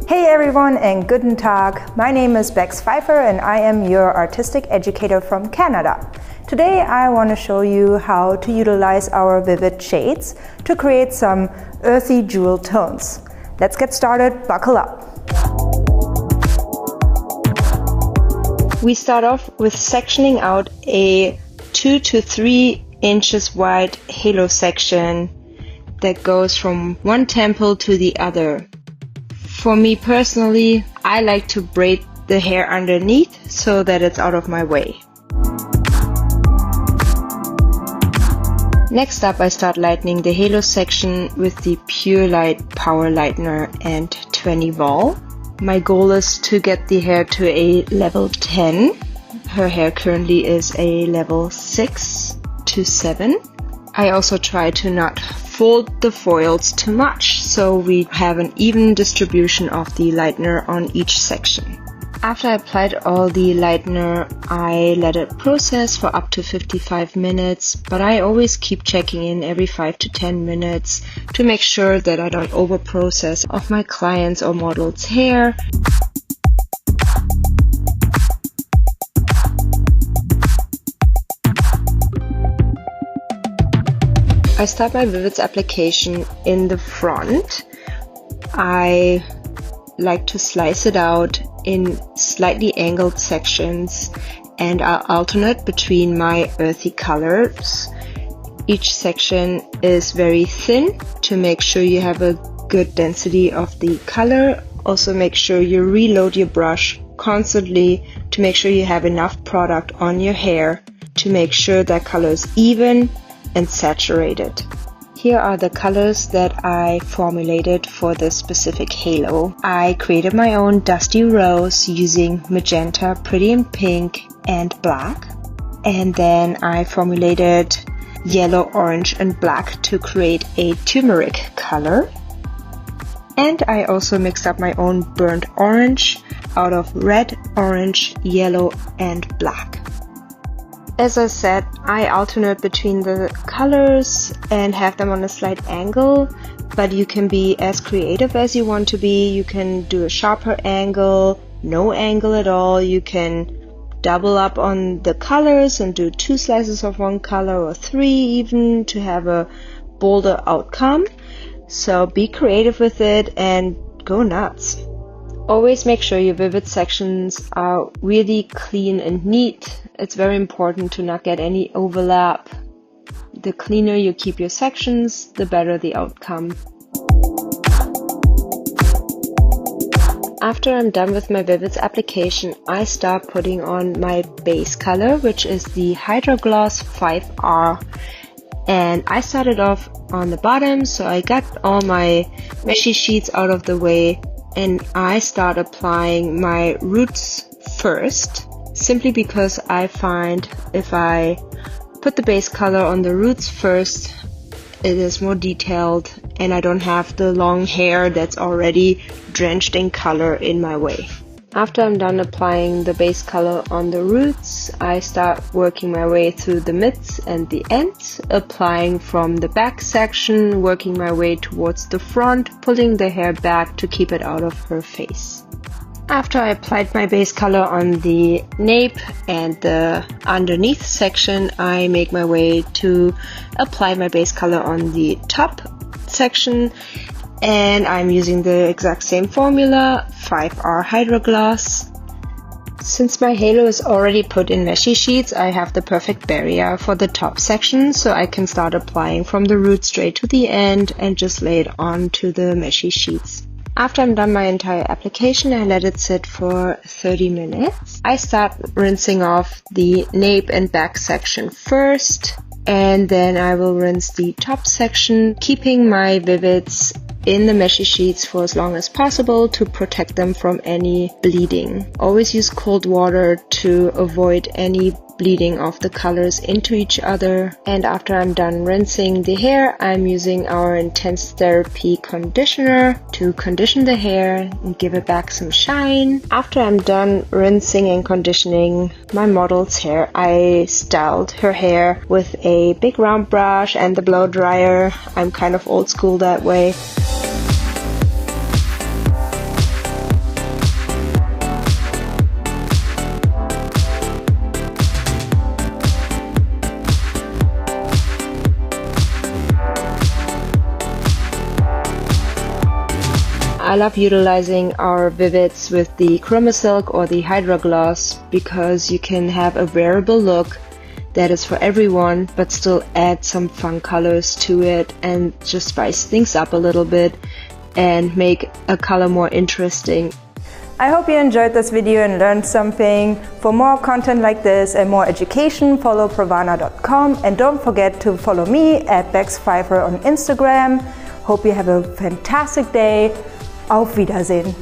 Hey everyone and guten Tag. My name is Pfeiffer and I am your artistic educator from Canada. Today I want to show you how to utilize our vivid shades to create some earthy jewel tones. Let's get started, buckle up. We start off with sectioning out a 2 to 3 inches wide halo section that goes from one temple to the other. For me personally, I like to braid the hair underneath so that it's out of my way. Next up, I start lightening the halo section with the Pure Light Power Lightener and 20 Vol. My goal is to get the hair to a level 10. Her hair currently is a level 6 to 7. I also try to not fold the foils too much, so we have an even distribution of the lightener on each section. After I applied all the lightener, I let it process for up to 55 minutes, but I always keep checking in every 5 to 10 minutes to make sure that I don't over-process of my clients' or models' hair. I start my Vivids application in the front. I like to slice it out in slightly angled sections, and I'll alternate between my earthy colors. Each section is very thin to make sure you have a good density of the color. Also make sure you reload your brush constantly to make sure you have enough product on your hair to make sure that color is even and saturated. Here are the colors that I formulated for this specific halo. I created my own dusty rose using magenta, pretty in pink, and black. And then I formulated yellow, orange, and black to create a turmeric color. And I also mixed up my own burnt orange out of red, orange, yellow, and black. As I said, I alternate between the colors and have them on a slight angle, but you can be as creative as you want to be. You can do a sharper angle, no angle at all. You can double up on the colors and do 2 slices of one color or 3 even to have a bolder outcome. So be creative with it and go nuts. Always make sure your vivid sections are really clean and neat. It's very important to not get any overlap. The cleaner you keep your sections, the better the outcome. After I'm done with my Vivids application, I start putting on my base color, which is the Hydro Gloss 5R. And I started off on the bottom, so I got all my meshy sheets out of the way. And I start applying my roots first, simply because I find if I put the base color on the roots first, it is more detailed and I don't have the long hair that's already drenched in color in my way. After I'm done applying the base color on the roots, I start working my way through the mids and the ends, applying from the back section, working my way towards the front, pulling the hair back to keep it out of her face. After I applied my base color on the nape and the underneath section, I make my way to apply my base color on the top section. And I'm using the exact same formula, 5R Hydro Gloss. Since my halo is already put in meshy sheets, I have the perfect barrier for the top section, so I can start applying from the root straight to the end and just lay it onto the meshy sheets. After I'm done my entire application, I let it sit for 30 minutes. I start rinsing off the nape and back section first, and then I will rinse the top section, keeping my Vivids in the meshy sheets for as long as possible to protect them from any bleeding. Always use cold water to avoid any bleeding of the colors into each other. And after I'm done rinsing the hair, I'm using our Intense Therapy conditioner to condition the hair and give it back some shine. After I'm done rinsing and conditioning my model's hair, I styled her hair with a big round brush and the blow dryer. I'm kind of old school that way. I love utilizing our Vivids with the Chroma Silk or the Hydro Gloss because you can have a wearable look that is for everyone, but still add some fun colors to it and just spice things up a little bit and make a color more interesting. I hope you enjoyed this video and learned something. For more content like this and more education, follow pravana.com, and don't forget to follow me at Pfeiffer on Instagram. Hope you have a fantastic day. Auf Wiedersehen.